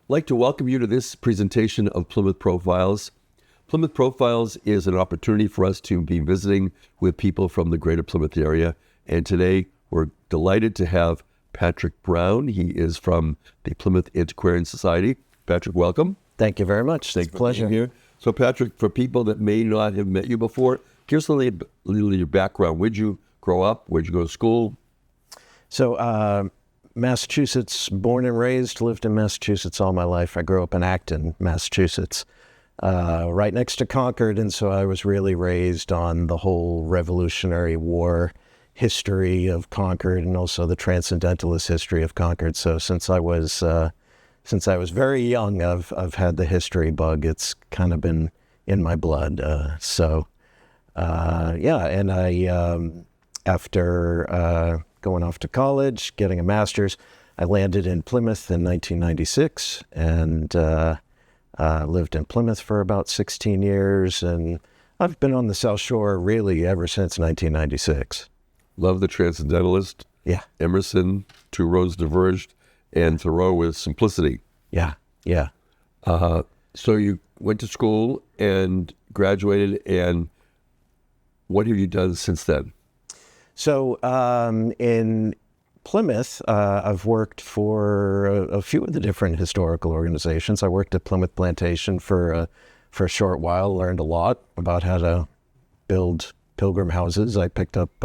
like to welcome you to this presentation of Plymouth Profiles. Plymouth Profiles is an opportunity for us to be visiting with people from the greater Plymouth area. And today we're delighted to have Patrick Browne. He is from the Plymouth Antiquarian Society. Patrick, welcome. Thank you very much. It's a pleasure. Here. So Patrick, for people that may not have met you before, give us a little of your background. Where'd you grow up? Where'd you go to school? So, Massachusetts, born and raised, lived in Massachusetts all my life. I grew up in Acton, Massachusetts, right next to Concord, and so I was really raised on the whole Revolutionary War history of Concord and also the Transcendentalist history of Concord. So since I was very young, I've had the history bug. It's kind of been in my blood. And I after going off to college, getting a master's, I landed in Plymouth in 1996 and lived in Plymouth for about 16 years. And I've been on the South Shore really ever since 1996. Love the Transcendentalist. Yeah. Emerson, Two Roads Diverged, and Thoreau with Simplicity. Yeah. So you went to school and graduated, and what have you done since then? So in Plymouth, I've worked for a few of the different historical organizations. I worked at Plymouth Plantation for a short while, learned a lot about how to build pilgrim houses. I picked up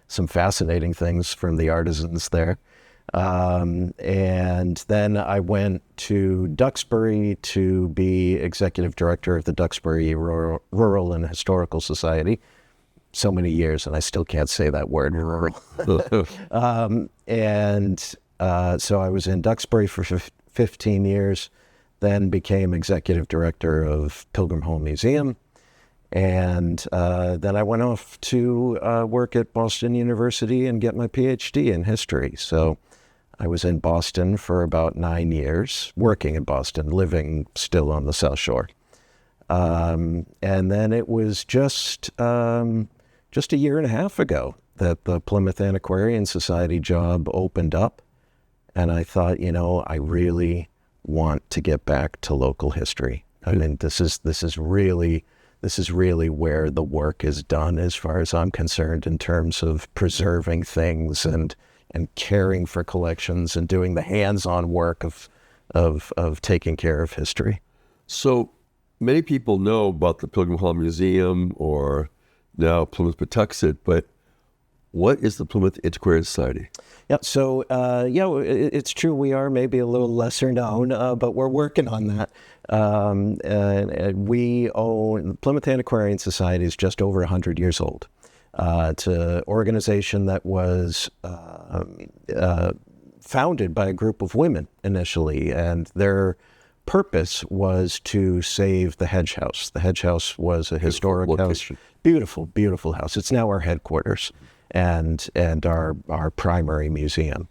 some fascinating things from the artisans there. And then I went to Duxbury to be executive director of the Duxbury Rural and Historical Society. So many years, and I still can't say that word. So I was in Duxbury for 15 years, then became executive director of Pilgrim Home Museum. And then I went off to work at Boston University and get my PhD in history. So I was in Boston for about 9 years, working in Boston, living still on the South Shore. And then it was just a year and a half ago that the Plymouth Antiquarian Society job opened up. And I thought, I really want to get back to local history. I mean, this is really where the work is done as far as I'm concerned in terms of preserving things and caring for collections and doing the hands-on work of taking care of history. So many people know about the Pilgrim Hall Museum or now Plymouth Pawtuxet, but what is the Plymouth Antiquarian Society? Yeah, so it's true we are maybe a little lesser known, but we're working on that. And we own, Plymouth Antiquarian Society is just over 100 years old. It's an organization that was founded by a group of women initially, and their purpose was to save the Hedge House. The Hedge House was a historic house. Beautiful, beautiful house. It's now our headquarters and our primary museum.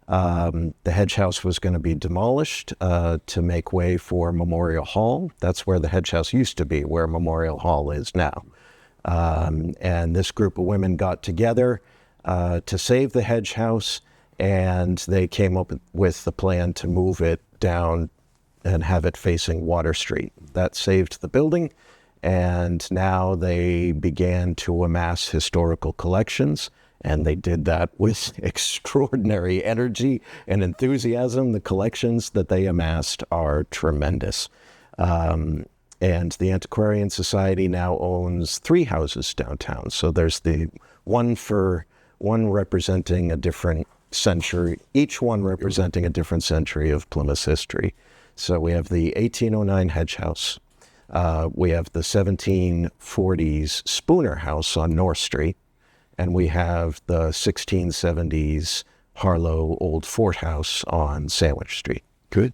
The Hedge House was going to be demolished to make way for Memorial Hall. That's where the Hedge House used to be, where Memorial Hall is now. And this group of women got together to save the Hedge House, and they came up with the plan to move it down and have it facing Water Street. That saved the building, and now they began to amass historical collections, and they did that with extraordinary energy and enthusiasm. The collections that they amassed are tremendous. And the Antiquarian Society now owns 3 houses downtown. So there's the one representing a different century, each one representing a different century of Plymouth's history. So we have the 1809 Hedge House. We have the 1740s Spooner House on North Street. And we have the 1670s Harlow Old Fort House on Sandwich Street. Good.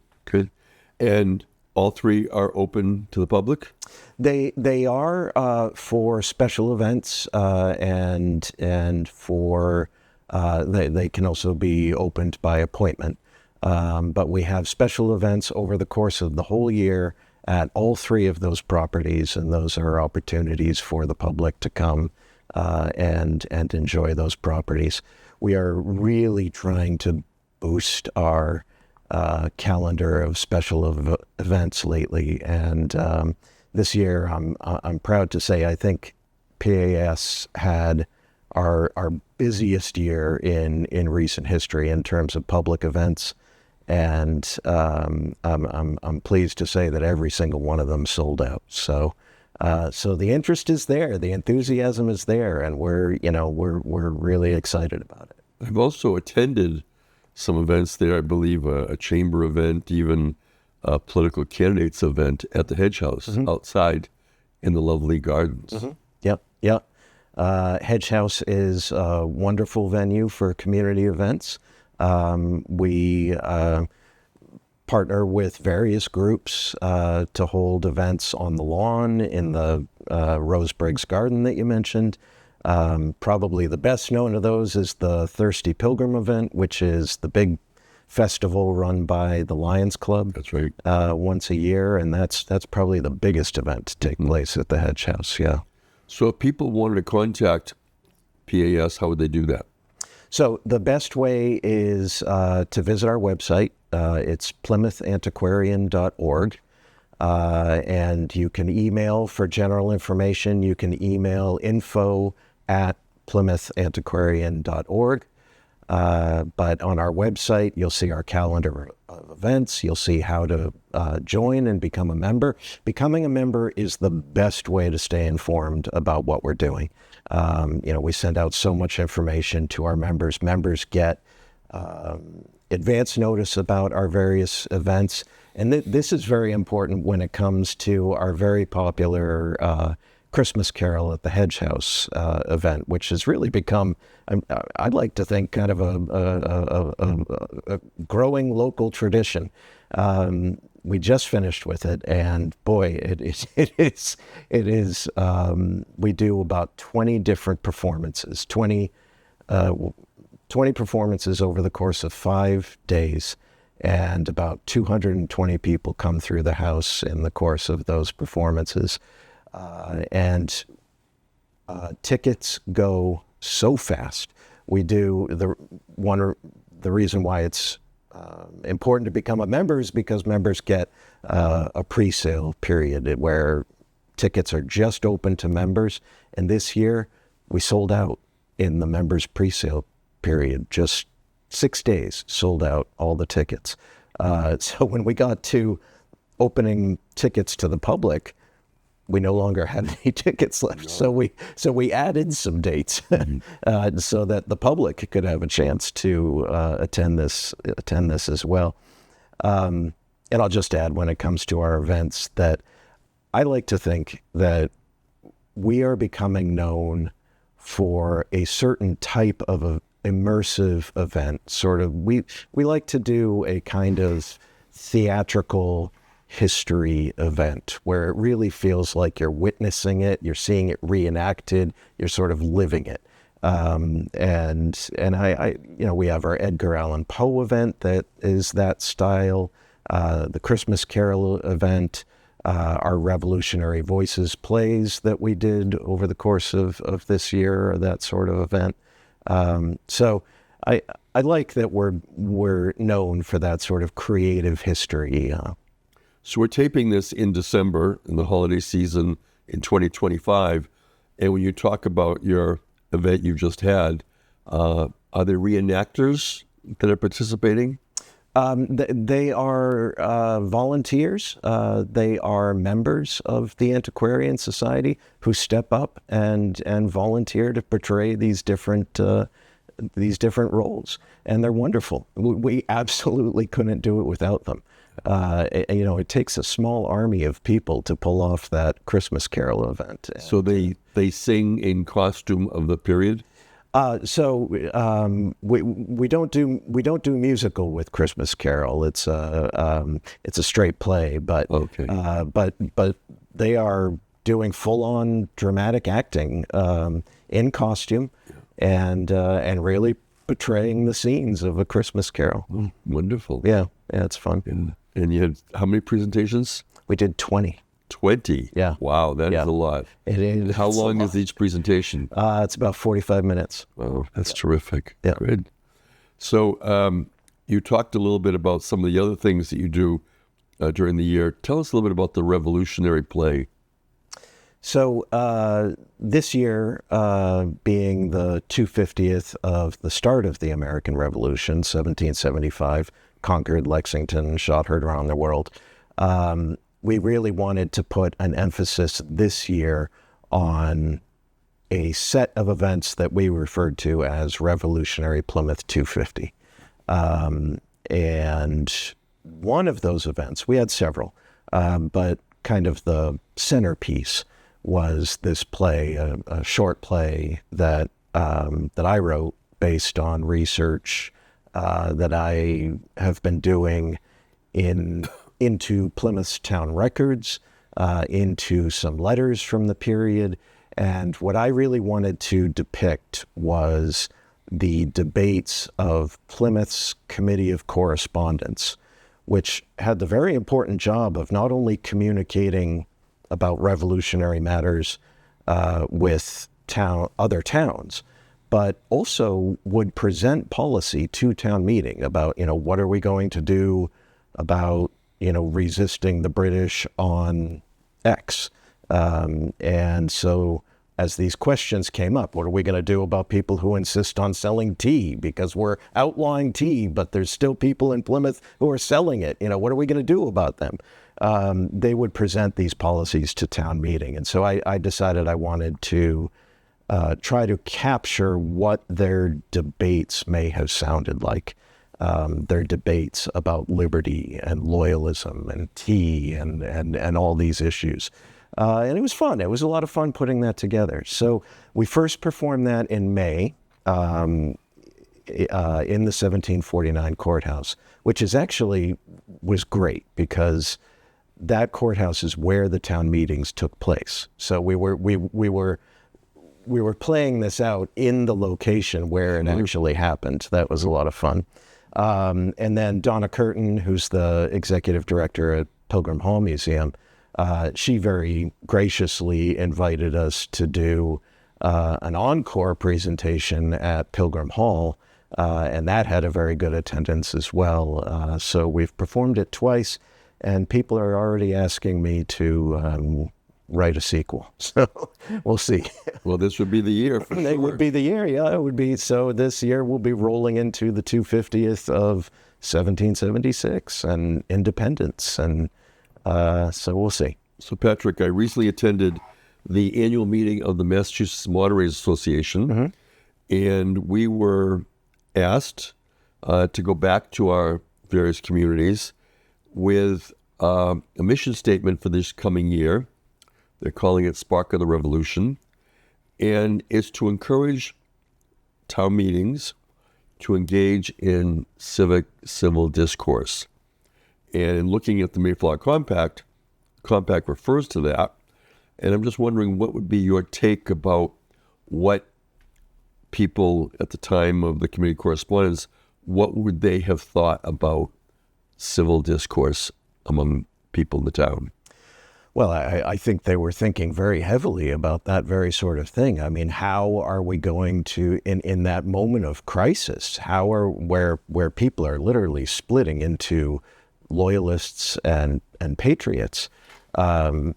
And all 3 are open to the public? They are for special events and for they can also be opened by appointment. But we have special events over the course of the whole year at all 3 of those properties, and those are opportunities for the public to come and enjoy those properties. We are really trying to boost our calendar of special events lately, and this year I'm proud to say I think PAS had our busiest year in recent history in terms of public events, and I'm pleased to say that every single one of them sold out. So the interest is there, the enthusiasm is there, and we're really excited about it. I've also attended some events there. I believe a chamber event, even a political candidates event at the Hedge House outside in the lovely gardens. Yep. Hedge House is a wonderful venue for community events. We partner with various groups to hold events on the lawn in the Rose Briggs Garden that you mentioned. Probably the best known of those is the Thirsty Pilgrim event, which is the big festival run by the Lions Club. That's right. Once a year, and that's probably the biggest event to take place at the Hedge House. Yeah. So if people wanted to contact PAS, how would they do that? So the best way is to visit our website. It's PlymouthAntiquarian.org. And you can email for general information. You can email info@PlymouthAntiquarian.org. But on our website, you'll see our calendar of events. You'll see how to join and become a member. Becoming a member is the best way to stay informed about what we're doing. We send out so much information to our members. Members get advance notice about our various events. And this is very important when it comes to our very popular Christmas Carol at the Hedge House event, which has really become, I'd like to think, kind of a growing local tradition. We just finished with it, and boy, it is. We do about 20 different performances, 20 performances over the course of 5 days. And about 220 people come through the house in the course of those performances. And tickets go so fast. We do the reason why it's important to become a member is because members get a pre-sale period where tickets are just open to members. And this year we sold out in the members pre-sale period, just 6 days, sold out all the tickets. So when we got to opening tickets to the public, we no longer had any tickets left. No. So we added some dates so that the public could have a chance to attend this as well. And I'll just add, when it comes to our events, that I like to think that we are becoming known for a certain type of a immersive event. Sort of, we like to do a kind of theatrical history event where it really feels like you're witnessing it, you're seeing it reenacted, you're sort of living it. And I we have our Edgar Allan Poe event that is that style, the Christmas Carol event, our Revolutionary Voices plays that we did over the course of this year, that sort of event. So I like that we're known for that sort of creative history. So we're taping this in December, in the holiday season in 2025. And when you talk about your event you just had, are there reenactors that are participating? They are volunteers. They are members of the Antiquarian Society who step up and volunteer to portray these different roles, and they're wonderful. We absolutely couldn't do it without them. It takes a small army of people to pull off that Christmas Carol event. So they sing in costume of the period? We don't do musical with Christmas Carol. It's a straight play, but okay. But they are doing full-on dramatic acting in costume, and really portraying the scenes of A Christmas Carol. Oh, wonderful. Yeah, it's fun. And you had how many presentations? We did 20. 20? Yeah. Wow, that is a lot. It is. How long is each presentation? It's about 45 minutes. Oh, that's terrific. Yeah. Good. So You talked a little bit about some of the other things that you do during the year. Tell us a little bit about the revolutionary play. So this year, being the 250th of the start of the American Revolution, 1775, conquered Lexington, shot heard around the world, we really wanted to put an emphasis this year on a set of events that we referred to as Revolutionary Plymouth 250. And one of those events, we had several, but kind of the centerpiece was this play, a short play that I wrote based on research that I have been doing into Plymouth's town records, into some letters from the period. And what I really wanted to depict was the debates of Plymouth's Committee of Correspondence, which had the very important job of not only communicating about revolutionary matters with other towns, but also would present policy to town meeting about, what are we going to do about, resisting the British on X. And so as these questions came up, what are we going to do about people who insist on selling tea because we're outlawing tea, but there's still people in Plymouth who are selling it? What are we going to do about them? They would present these policies to town meeting. And so I decided I wanted to try to capture what their debates may have sounded like. Their debates about liberty and loyalism and tea and all these issues. And it was fun. It was a lot of fun putting that together. So we first performed that in May in the 1749 courthouse, which was great because that courthouse is where the town meetings took place. So we were playing this out in the location where it actually happened. That was a lot of fun. And then Donna Curtin, who's the executive director at Pilgrim Hall Museum, she very graciously invited us to do an encore presentation at Pilgrim Hall, and that had a very good attendance as well. So we've performed it twice, and people are already asking me to write a sequel. So we'll see. Well, this would be the year for sure. It would be the year, yeah. It would be. So this year we'll be rolling into the 250th of 1776 and independence, and so we'll see. So, Patrick, I recently attended the annual meeting of the Massachusetts Moderators Association, and we were asked to go back to our various communities with a mission statement for this coming year. They're calling it Spark of the Revolution, and it's to encourage town meetings to engage in civil discourse. And in looking at the Mayflower Compact refers to that. And I'm just wondering, what would be your take about what people at the time of the Committee of Correspondence, what would they have thought about civil discourse among people in the town? Well, I think they were thinking very heavily about that very sort of thing. I mean, how are we going to, in that moment of crisis, where people are literally splitting into loyalists and patriots, how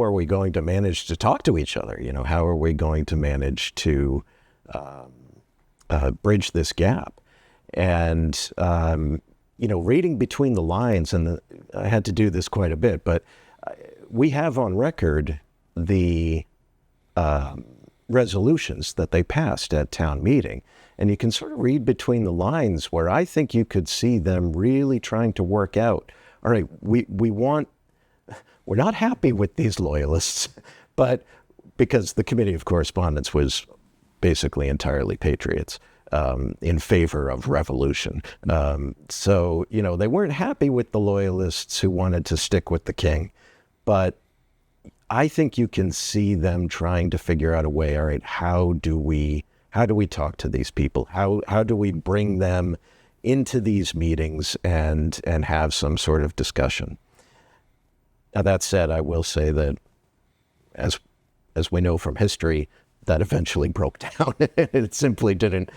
are we going to manage to talk to each other? How are we going to manage to bridge this gap? And reading between the lines, and I had to do this quite a bit, but we have on record the resolutions that they passed at town meeting. And you can sort of read between the lines where I think you could see them really trying to work out, all right, we're not happy with these loyalists, but because the Committee of Correspondence was basically entirely patriots in favor of revolution. So, they weren't happy with the loyalists who wanted to stick with the king, but I think you can see them trying to figure out a way, all right, how do we talk to these people? How do we bring them into these meetings and have some sort of discussion? Now, that said, I will say that as we know from history, that eventually broke down. It simply didn't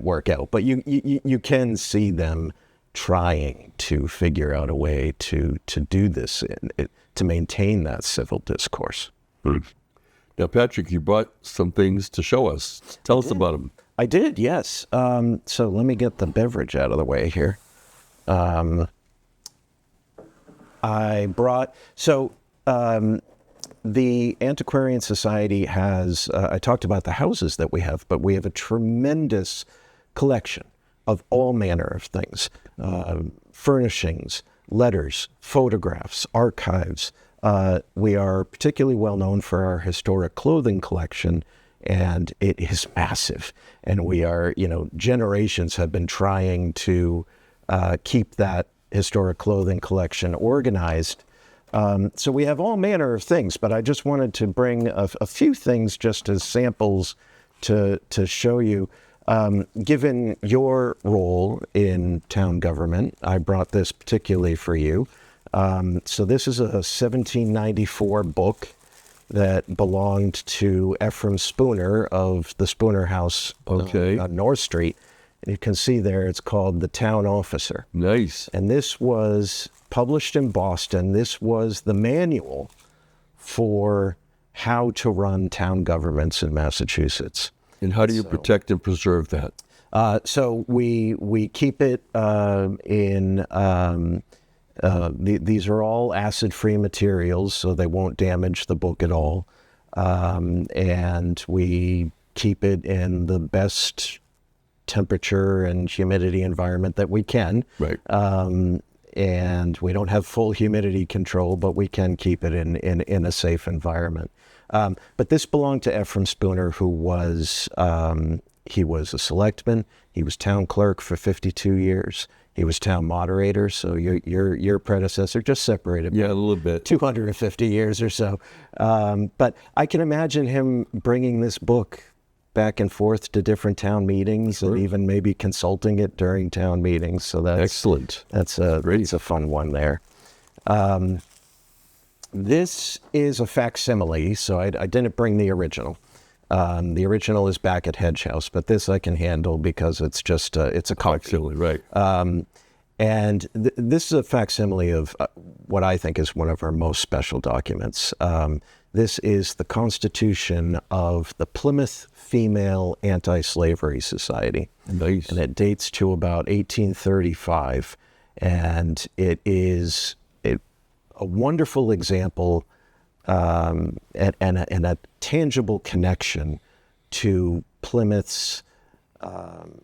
work out. But you can see them trying to figure out a way to do this, to maintain that civil discourse. Now, Patrick, you brought some things to show us. Tell us about them. I did, yes. So let me get the beverage out of the way here. I brought, the Antiquarian Society has, I talked about the houses that we have, but we have a tremendous collection of all manner of things, furnishings, letters, photographs, archives. We are particularly well known for our historic clothing collection, and it is massive. And we are, generations have been trying to keep that historic clothing collection organized. So we have all manner of things, but I just wanted to bring a few things just as samples to show you. Given your role in town government, I brought this particularly for you. So this is a 1794 book that belonged to Ephraim Spooner of the Spooner House on North Street. And you can see there it's called The Town Officer. Nice. And this was published in Boston. This was the manual for how to run town governments in Massachusetts. And how do you protect and preserve that? So we keep it in... these are all acid-free materials, so they won't damage the book at all. And we keep it in the best temperature and humidity environment that we can. Right. And we don't have full humidity control, but we can keep it in a safe environment. But this belonged to Ephraim Spooner, who was, he was a selectman. He was town clerk for 52 years. He was town moderator, so your predecessor just separated. Yeah, a little bit. 250 years or so. But I can imagine him bringing this book back and forth to different town meetings, and even maybe consulting it during town meetings. So that's excellent. That's a fun one there. This is a facsimile, so I didn't bring the original. The original is back at Hedge House, but this I can handle because it's just it's a copy. Facsimile, right? And this is a facsimile of what I think is one of our most special documents. This is the Constitution of the Plymouth Female Anti-Slavery Society. Nice. And it dates to about 1835, and it is a wonderful example and a tangible connection to Plymouth's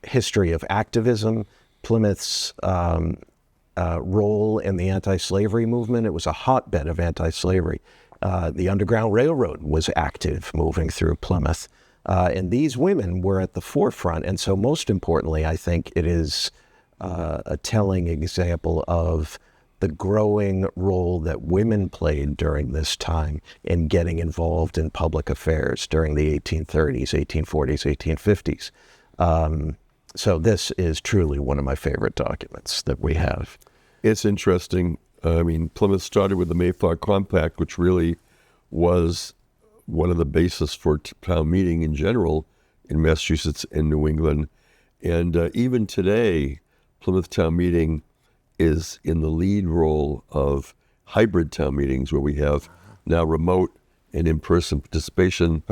history of activism, Plymouth's role in the anti-slavery movement. It was a hotbed of anti-slavery. The Underground Railroad was active moving through Plymouth. And these women were at the forefront. And so most importantly, I think it is a telling example of the growing role that women played during this time in getting involved in public affairs during the 1830s, 1840s, 1850s. So this is truly one of my favorite documents that we have. It's interesting. I mean, Plymouth started with the Mayflower Compact, which really was one of the basis for town meeting in general in Massachusetts and New England. And even today, Plymouth Town Meeting is in the lead role of hybrid town meetings where we have now remote and in-person participation.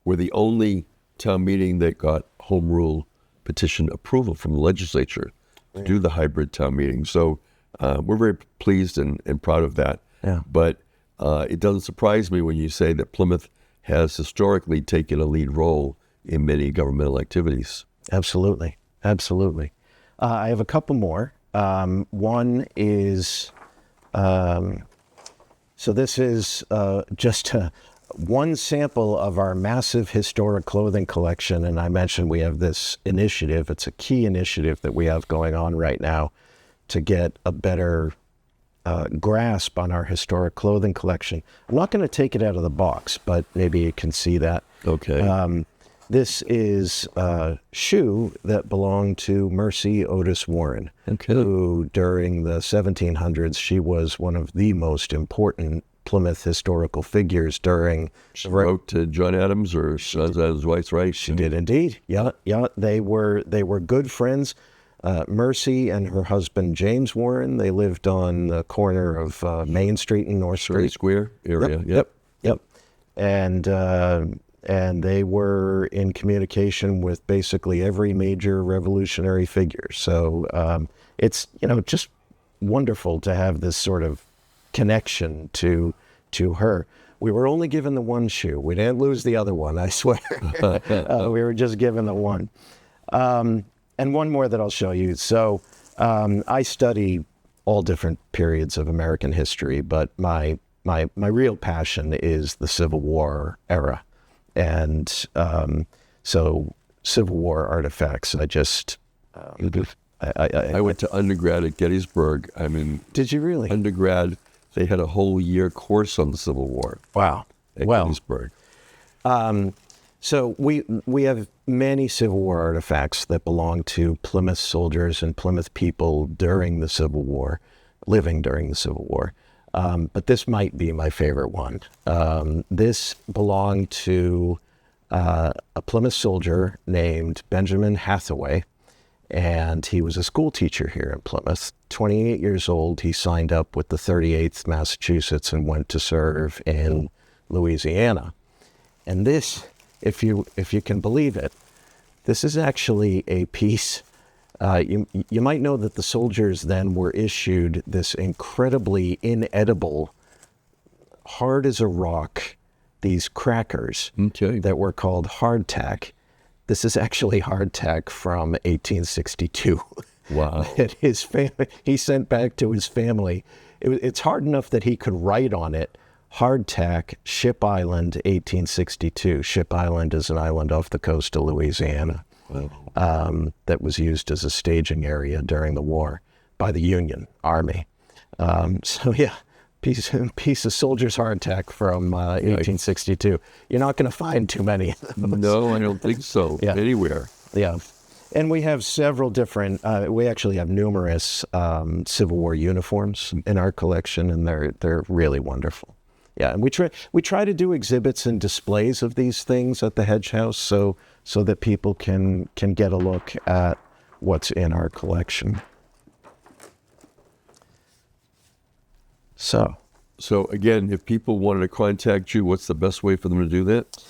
We're the only town meeting that got home rule petition approval from the legislature to do the hybrid town meeting. So we're very pleased and proud of that. Yeah. But it doesn't surprise me when you say that Plymouth has historically taken a lead role in many governmental activities. Absolutely. Absolutely. I have a couple more. One is, so this is just one sample of our massive historic clothing collection. And I mentioned we have this initiative. It's a key initiative that we have going on right now to get a better grasp on our historic clothing collection. I'm not going to take it out of the box, but maybe you can see that. Okay. This is a shoe that belonged to Mercy Otis Warren, Okay. who during the 1700s, she was one of the most important Plymouth historical figures during. She wrote to John Adams, or John Adams' wife, right? She did indeed. Yeah. They were good friends. Mercy and her husband James Warren. They lived on the corner of Main Street and North Street Square area. Yep. And they were in communication with basically every major revolutionary figure. So it's just wonderful to have this sort of connection to her. We were only given the one shoe. We didn't lose the other one, I swear. We were just given the one. And one more that I'll show you. So I study all different periods of American history, but my real passion is the Civil War era. And so Civil War artifacts, I just... I went to undergrad at Gettysburg. Did you really? Undergrad, they had a whole year course on the Civil War. Wow. At Gettysburg. So we have many Civil War artifacts that belong to Plymouth soldiers and Plymouth people during the Civil War, living during the Civil War. But this might be my favorite one. This belonged to a Plymouth soldier named Benjamin Hathaway, and he was a school teacher here in Plymouth. 28 years old, he signed up with the 38th Massachusetts and went to serve in Louisiana. And this, if you can believe it, this is actually a piece. You might know that the soldiers then were issued this incredibly inedible, hard as a rock, these crackers that were called hardtack. This is actually hardtack from 1862. Wow. That his family, he sent back to his family. It's hard enough that he could write on it, hardtack, Ship Island, 1862. Ship Island is an island off the coast of Louisiana. Wow. That was used as a staging area during the war by the Union Army. Piece of soldier's hardtack from 1862. You're not going to find too many of those. No, I don't think so. Anywhere. Yeah. And we have several different, we actually have numerous Civil War uniforms in our collection, and they're really wonderful. Yeah, and we try to do exhibits and displays of these things at the Hedge House so that people can get a look at what's in our collection. So again, if people wanted to contact you, what's the best way for them to do that?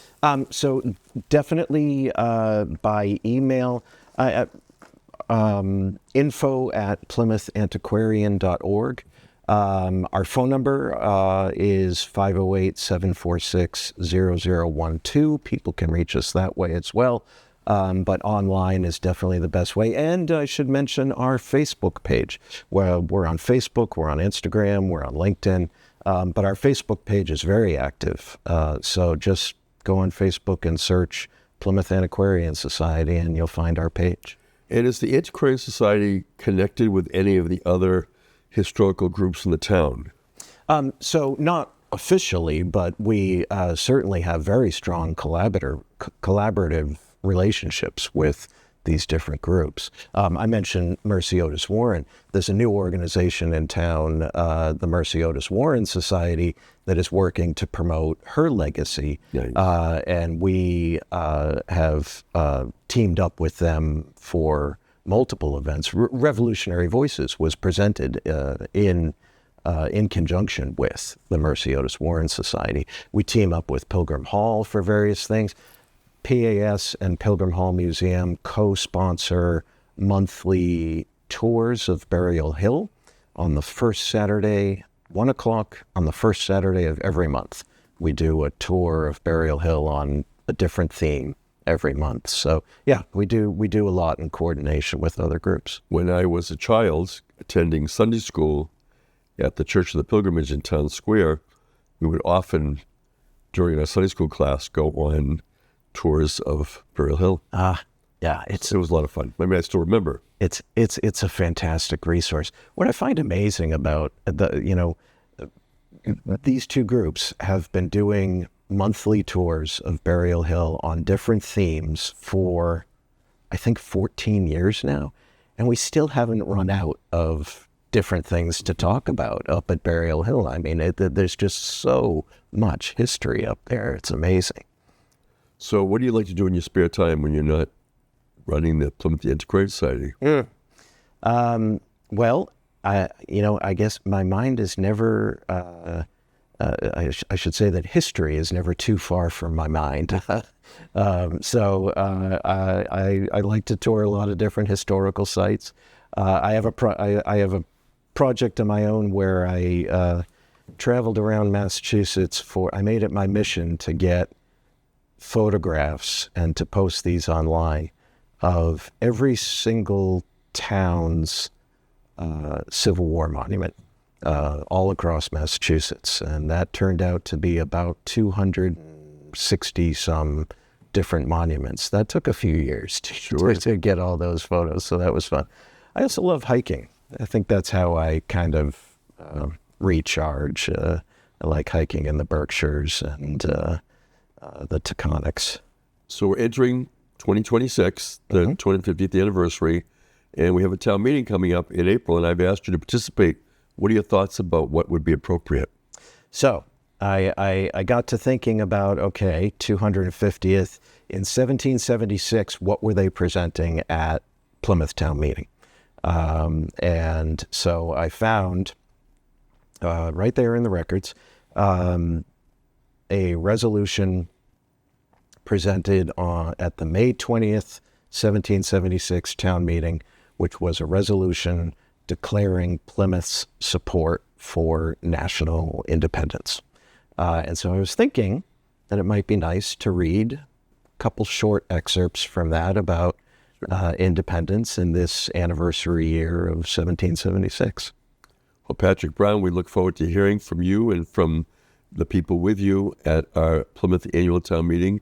So definitely by email, info@PlymouthAntiquarian.org. Our phone number is 508-746-0012. People can reach us that way as well. But online is definitely the best way. And I should mention our Facebook page. We're on Facebook, we're on Instagram, we're on LinkedIn. But our Facebook page is very active. So just go on Facebook and search Plymouth Antiquarian Society, and you'll find our page. And is the Antiquarian Society connected with any of the other historical groups in the town? So not officially, but we certainly have very strong collaborative relationships with these different groups. I mentioned Mercy Otis Warren. There's a new organization in town, the Mercy Otis Warren Society, that is working to promote her legacy. Nice. And we have teamed up with them for multiple events. Revolutionary Voices was presented in conjunction with the Mercy Otis Warren Society. We team up with Pilgrim Hall for various things. PAS and Pilgrim Hall Museum co-sponsor monthly tours of Burial Hill on the first Saturday, 1 o'clock on the first Saturday of every month. We do a tour of Burial Hill on a different theme every month. So yeah, we do a lot in coordination with other groups. When I was a child attending Sunday school at the Church of the Pilgrimage in Town Square, we would often, during our Sunday school class, go on tours of Burial Hill. Yeah, it was a lot of fun. I still remember. It's a fantastic resource. What I find amazing about these two groups have been doing monthly tours of Burial Hill on different themes for, I think, 14 years now, and we still haven't run out of different things to talk about up at Burial Hill. I mean, there's just so much history up there. It's amazing. So what do you like to do in your spare time when you're not running the Plymouth Antiquarian Society? Well, I guess my mind is never, I should say that history is never too far from my mind. So I like to tour a lot of different historical sites. I have a project of my own where I traveled around Massachusetts I made it my mission to get photographs and to post these online of every single town's Civil War monument all across Massachusetts. And that turned out to be about 260 some different monuments. That took a few years to get all those photos, so that was fun. I also love hiking. I think that's how I kind of recharge. I like hiking in the Berkshires and the Taconics. So we're entering 2026, the 250th anniversary, and we have a town meeting coming up in April, and I've asked you to participate. What are your thoughts about what would be appropriate? So I got to thinking about, 250th. In 1776, what were they presenting at Plymouth Town Meeting? And so I found, right there in the records, a resolution presented at the May 20th, 1776 town meeting, which was a resolution declaring Plymouth's support for national independence. And so I was thinking that it might be nice to read a couple short excerpts from that about independence in this anniversary year of 1776. Well, Patrick Browne, we look forward to hearing from you and from the people with you at our Plymouth Annual Town Meeting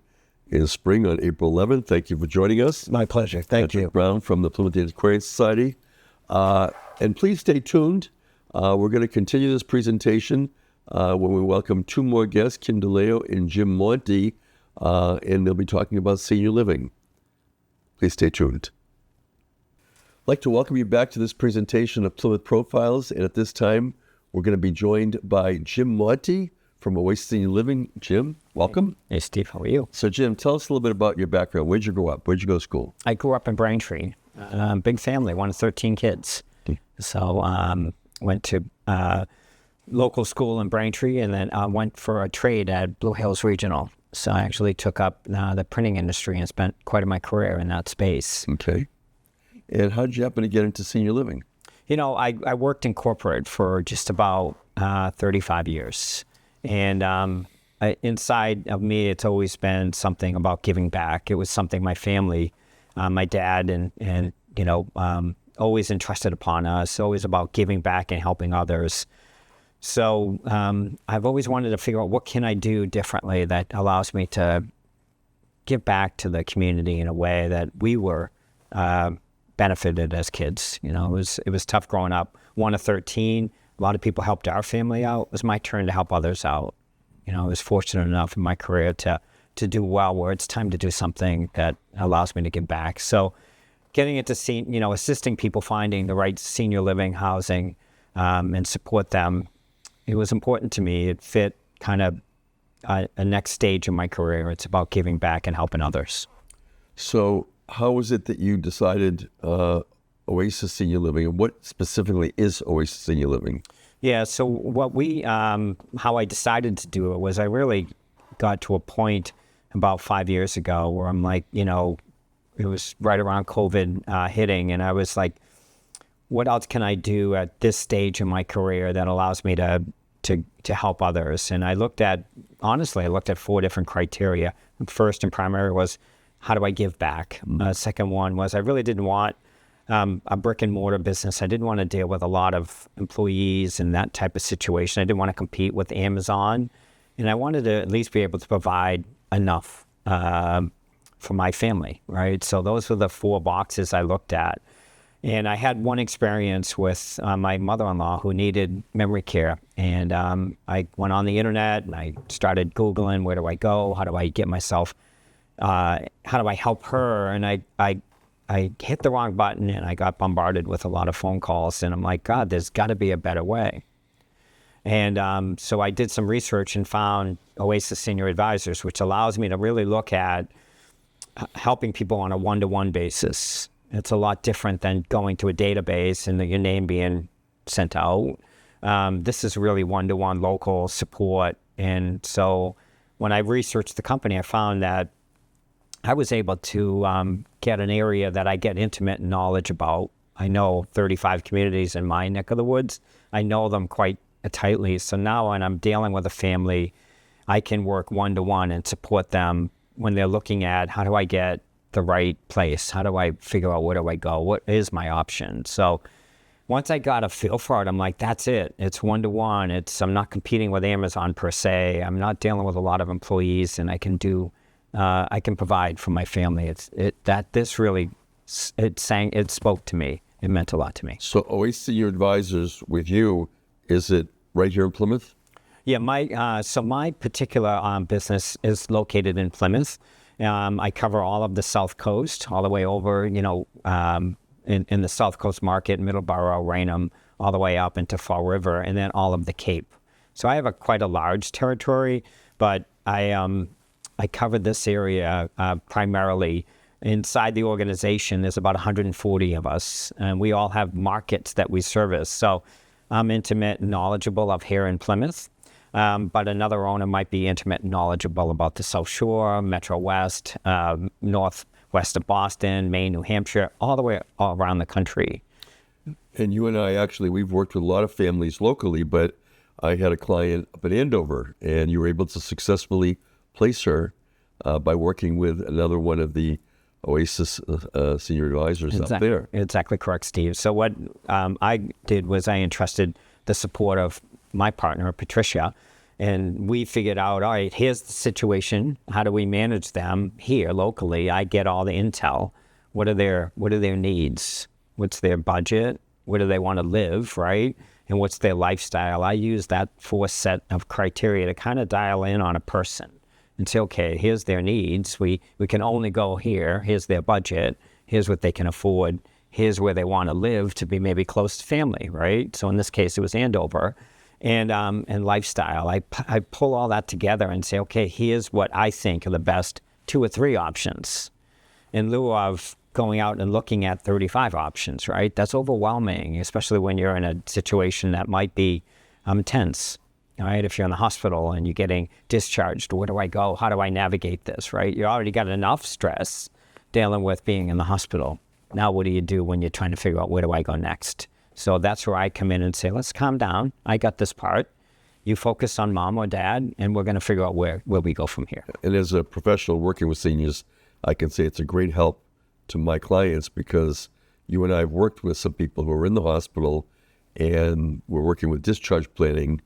in spring on April 11th. Thank you for joining us. My pleasure. Thank you. Patrick Browne from the Plymouth Antiquarian Society. And please stay tuned. We're going to continue this presentation when we welcome two more guests, Kim DeLeo and Jim Monti, and they'll be talking about senior living. Please stay tuned. I'd like to welcome you back to this presentation of Plymouth Profiles, and at this time, we're going to be joined by Jim Monti from Oasis Senior Living. Jim, welcome. Hey, Steve, how are you? So, Jim, tell us a little bit about your background. Where'd you grow up? Where'd you go to school? I grew up in Braintree. Big family, one of 13 kids. So went to local school in Braintree, and then went for a trade at Blue Hills Regional. So I actually took up the printing industry and spent quite of my career in that space. Okay. And how did you happen to get into senior living? You know, I worked in corporate for just about 35 years. And inside of me, it's always been something about giving back. It was something my family, my dad and always entrusted upon us, always about giving back and helping others. So I've always wanted to figure out what can I do differently that allows me to give back to the community in a way that we were benefited as kids. You know, it was tough growing up. One of 13, a lot of people helped our family out. It was my turn to help others out. You know, I was fortunate enough in my career to do well where it's time to do something that allows me to give back. So getting into assisting people finding the right senior living housing and support them, it was important to me. It fit kind of a next stage in my career. It's about giving back and helping others. So how was it that you decided Oasis Senior Living, and what specifically is Oasis Senior Living? Yeah, so what how I decided to do it was I really got to a point about 5 years ago where I'm like, it was right around COVID hitting, and I was like, what else can I do at this stage in my career that allows me to help others? And I looked at 4 different criteria. First and primary was, how do I give back? Second one was, I really didn't want a brick and mortar business. I didn't want to deal with a lot of employees and that type of situation. I didn't want to compete with Amazon. And I wanted to at least be able to provide enough for my family, right? So those were the 4 boxes I looked at. And I had one experience with my mother-in-law who needed memory care. And I went on the internet and I started Googling, where do I go? How do I get myself, how do I help her? And I I hit the wrong button and I got bombarded with a lot of phone calls. And I'm like, God, there's got to be a better way. And so I did some research and found Oasis Senior Advisors, which allows me to really look at helping people on a one-to-one basis. It's a lot different than going to a database and your name being sent out. This is really one-to-one local support. And so when I researched the company, I found that I was able to get an area that I get intimate knowledge about. I know 35 communities in my neck of the woods. I know them quite tightly. So now when I'm dealing with a family, I can work one-to-one and support them when they're looking at how do I get the right place? How do I figure out where do I go? What is my option? So once I got a feel for it, I'm like, that's it. It's one-to-one. I'm not competing with Amazon per se. I'm not dealing with a lot of employees, and I can provide for my family. It spoke to me. It meant a lot to me. So Oasis Senior Advisors with you, is it right here in Plymouth? Yeah, my particular business is located in Plymouth. I cover all of the South Coast, all the way over, in the South Coast market, Middleborough, Raynham, all the way up into Fall River, and then all of the Cape. So I have quite a large territory, but I cover this area primarily. Inside the organization, there's about 140 of us, and we all have markets that we service. So I'm intimate and knowledgeable of here in Plymouth, but another owner might be intimate and knowledgeable about the South Shore, Metro West, northwest of Boston, Maine, New Hampshire, all the way all around the country. And you and I, we've worked with a lot of families locally, but I had a client up in Andover, and you were able to successfully place her by working with another one of the Oasis Senior Advisors up there. Exactly correct, Steve. So what I did was I entrusted the support of my partner, Patricia, and we figured out, all right, here's the situation. How do we manage them here locally? I get all the intel. What are their needs? What's their budget? Where do they want to live, right? And what's their lifestyle? I use that 4 set of criteria to kind of dial in on a person and say, okay, here's their needs. We can only go here. Here's their budget. Here's what they can afford. Here's where they want to live to be maybe close to family, right? So in this case, it was Andover. And lifestyle. I pull all that together and say, okay, here's what I think are the best 2 or 3 options, in lieu of going out and looking at 35 options, right? That's overwhelming, especially when you're in a situation that might be tense. All right, if you're in the hospital and you're getting discharged, where do I go? How do I navigate this, right? You already got enough stress dealing with being in the hospital. Now what do you do when you're trying to figure out where do I go next? So that's where I come in and say, let's calm down. I got this part. You focus on mom or dad, and we're going to figure out where we go from here. And as a professional working with seniors, I can say it's a great help to my clients, because you and I have worked with some people who are in the hospital, and we're working with discharge planning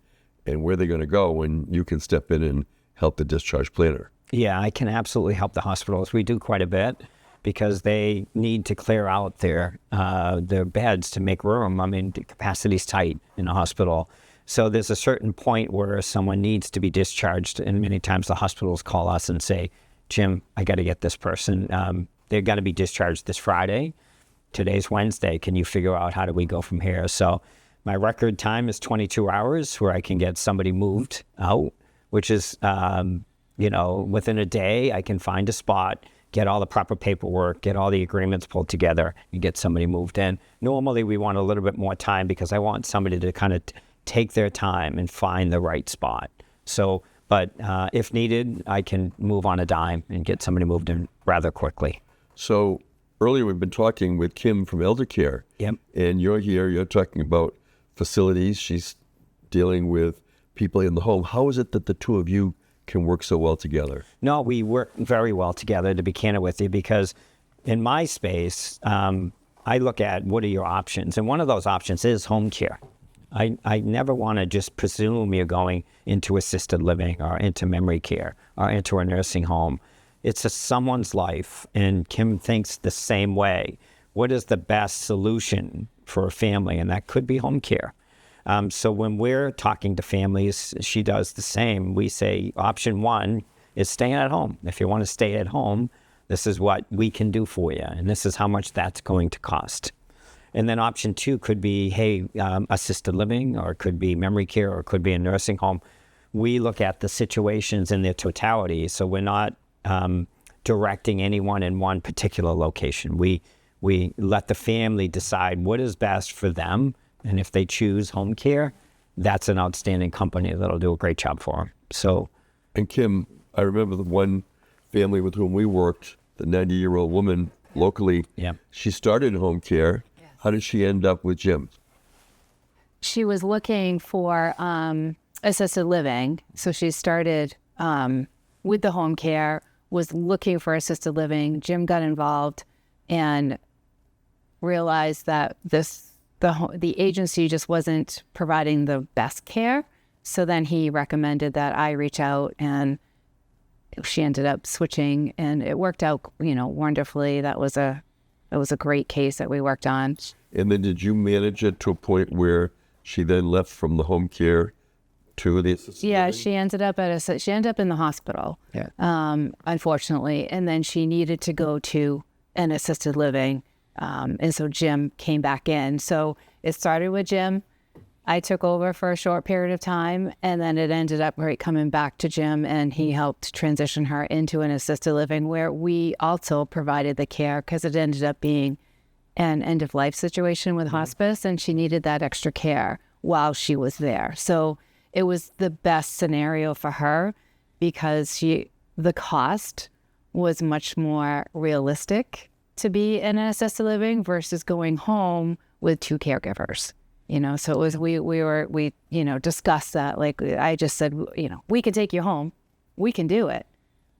and where they're going to go, and you can step in and help the discharge planner. Yeah, I can absolutely help the hospitals. We do quite a bit because they need to clear out their beds to make room. I mean, the capacity's tight in a hospital. So there's a certain point where someone needs to be discharged, and many times the hospitals call us and say, Jim, I got to get this person. They're going to be discharged this Friday. Today's Wednesday. Can you figure out how do we go from here? So my record time is 22 hours where I can get somebody moved out, which is, within a day, I can find a spot, get all the proper paperwork, get all the agreements pulled together, and get somebody moved in. Normally, we want a little bit more time because I want somebody to kind of take their time and find the right spot. So, but if needed, I can move on a dime and get somebody moved in rather quickly. So earlier we've been talking with Kim from Elder Care. Yep. And you're here, you're talking about facilities. She's dealing with people in the home. How is it that the two of you can work so well together? No, we work very well together, to be candid with you, because in my space, I look at what are your options. And one of those options is home care. I never want to just presume you're going into assisted living or into memory care or into a nursing home. It's someone's life, and Kim thinks the same way. What is the best solution for a family? And that could be home care. So when we're talking to families, she does the same. We say option 1 is staying at home. If you want to stay at home, This is what we can do for you, and this is how much that's going to cost. And then option 2 could be, hey, assisted living, or it could be memory care, or it could be a nursing home. We look at the situations in their totality, so we're not directing anyone in one particular location. We let the family decide what is best for them, and if they choose home care, that's an outstanding company that'll do a great job for them. So, and Kim, I remember the one family with whom we worked, the 90-year-old woman locally. Yeah. She started in home care. Yes. How did she end up with Jim? She was looking for assisted living, so she started with the home care, was looking for assisted living. Jim got involved and realized that the agency just wasn't providing the best care. So then he recommended that I reach out, and she ended up switching, and it worked out, wonderfully. That was a great case that we worked on. And then did you manage it to a point where she then left from the home care to the assisted living? She ended up in the hospital. Yeah. Unfortunately, and then she needed to go to an assisted living, and so Jim came back in. So it started with Jim. I took over for a short period of time, and then it ended up coming back to Jim, and he helped transition her into an assisted living where we also provided the care, because it ended up being an end-of-life situation with hospice, and she needed that extra care while she was there. So it was the best scenario for her, because the cost was much more realistic to be in an assisted living versus going home with 2 caregivers. So it was, we discussed that. Like I just said, we can take you home, we can do it,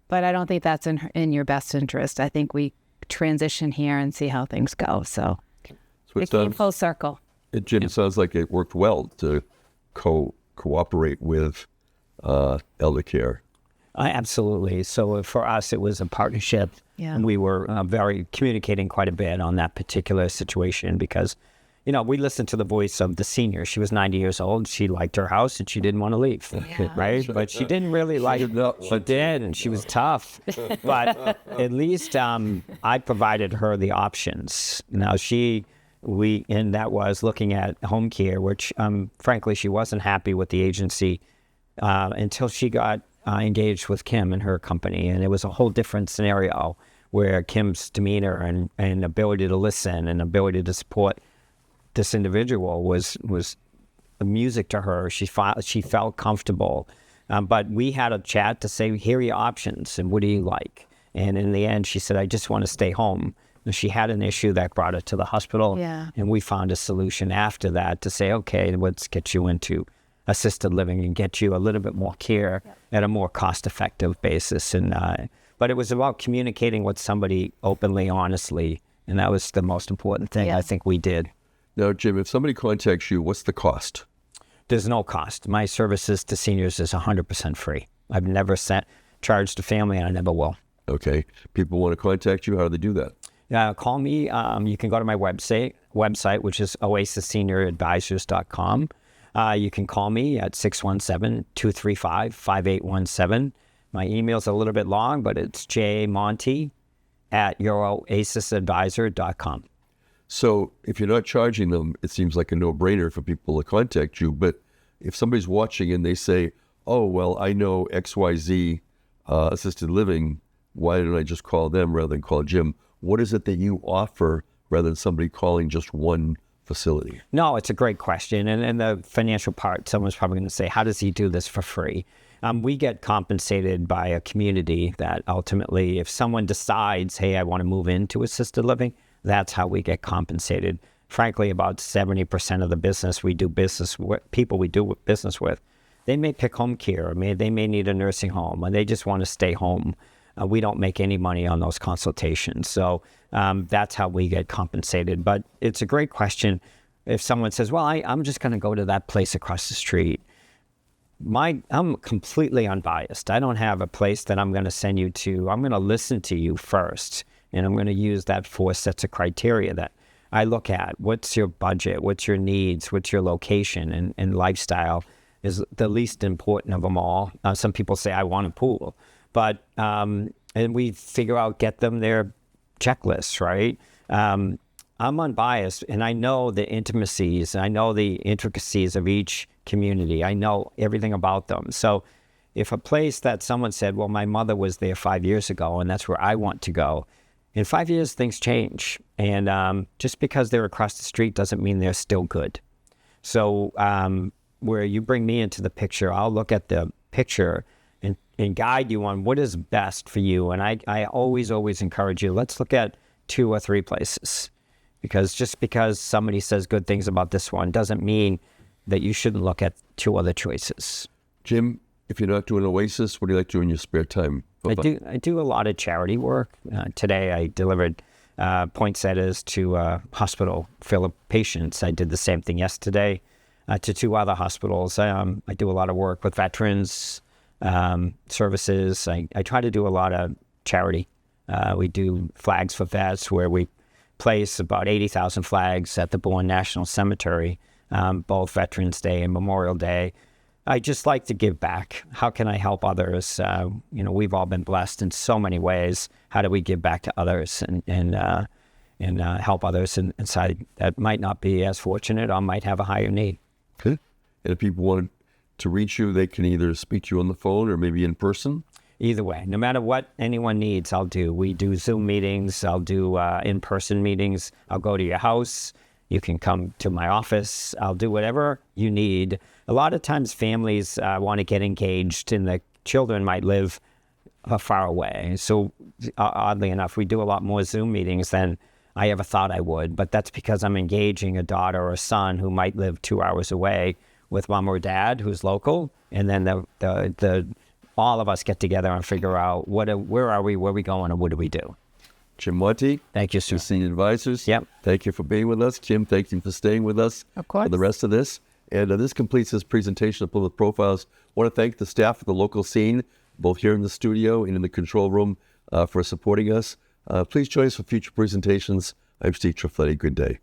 but I don't think that's in your best interest. I think we transition here and see how things go. So it came full circle. Jim, it sounds like it worked well to cooperate with elder care. Absolutely. So for us, it was a partnership. Yeah. And we were communicating quite a bit on that particular situation, because we listened to the voice of the senior. She was 90 years old. She liked her house, and she didn't want to leave, right? But she didn't really like it. She did, and she was tough. But at least I provided her the options. Now and that was looking at home care, which frankly, she wasn't happy with the agency until she got engaged with Kim and her company. And it was a whole different scenario where Kim's demeanor and ability to listen and ability to support this individual was music to her. She felt comfortable, but we had a chat to say, here are your options, and what do you like? And in the end, she said, I just want to stay home. And she had an issue that brought her to the hospital, and we found a solution after that to say, okay, let's get you into assisted living and get you a little bit more care at a more cost-effective basis. And but it was about communicating with somebody openly, honestly, and that was the most important thing I think we did. Now, Jim, if somebody contacts you, what's the cost? There's no cost. My services to seniors is 100% free. I've never charged a family, and I never will. Okay. People want to contact you. How do they do that? Call me. You can go to my website, which is oasissenior.advisors.com. You can call me at 617-235-5817. My email's a little bit long, but it's jmonti@youroasisadvisor.com. So if you're not charging them, it seems like a no-brainer for people to contact you. But if somebody's watching and they say, oh, well, I know XYZ assisted living, why don't I just call them rather than call Jim? What is it that you offer rather than somebody calling just one facility? No, it's a great question. And the financial part, someone's probably going to say, how does he do this for free? We get compensated by a community that ultimately, if someone decides, hey, I want to move into assisted living, that's how we get compensated. Frankly, about 70% of the business we do business with, people we do business with, they may pick home care, or they may need a nursing home, or they just want to stay home. We don't make any money on those consultations. So that's how we get compensated. But it's a great question. If someone says, well, I'm just going to go to that place across the street. I'm completely unbiased. I don't have a place that I'm going to send you to. I'm going to listen to you first. And I'm going to use that 4 sets of criteria that I look at. What's your budget? What's your needs? What's your location? And lifestyle is the least important of them all. Some people say, I want a pool. But and we figure out, get them their checklists, right? I'm unbiased, and I know the intimacies, I know the intricacies of each community. I know everything about them. So if a place that someone said, well, my mother was there 5 years ago, and that's where I want to go, in 5 years, things change. And just because they're across the street doesn't mean they're still good. So where you bring me into the picture, I'll look at the picture and guide you on what is best for you. And I always encourage you, let's look at 2 or 3 places. Because just because somebody says good things about this one doesn't mean that you shouldn't look at 2 other choices. Jim, if you're not doing Oasis, what do you like to do in your spare time? I do a lot of charity work. Today I delivered poinsettias to hospital Philip patients. I did the same thing yesterday to 2 other hospitals. I do a lot of work with veterans services. I try to do a lot of charity. We do Flags for Vets, where we place about 80,000 flags at the Bourne National Cemetery, both Veterans Day and Memorial Day. I just like to give back. How can I help others? We've all been blessed in so many ways. How do we give back to others and help others inside that might not be as fortunate or might have a higher need? Okay. And if people want to reach you, they can either speak to you on the phone or maybe in person? Either way, no matter what anyone needs, I'll do. We do Zoom meetings. I'll do in-person meetings. I'll go to your house. You can come to my office. I'll do whatever you need. A lot of times families want to get engaged, and the children might live far away. So oddly enough, we do a lot more Zoom meetings than I ever thought I would. But that's because I'm engaging a daughter or a son who might live 2 hours away with mom or dad who's local. And then the all of us get together and figure out where are we going, and what do we do? Jim Monti. Thank you, sir. Senior Advisors. Yep. Thank you for being with us. Jim, thank you for staying with us. Of course. For the rest of this. And this completes this presentation of Plymouth Profiles. I want to thank the staff of the local scene, both here in the studio and in the control room, for supporting us. Please join us for future presentations. I'm Steve Triffletti. Good day.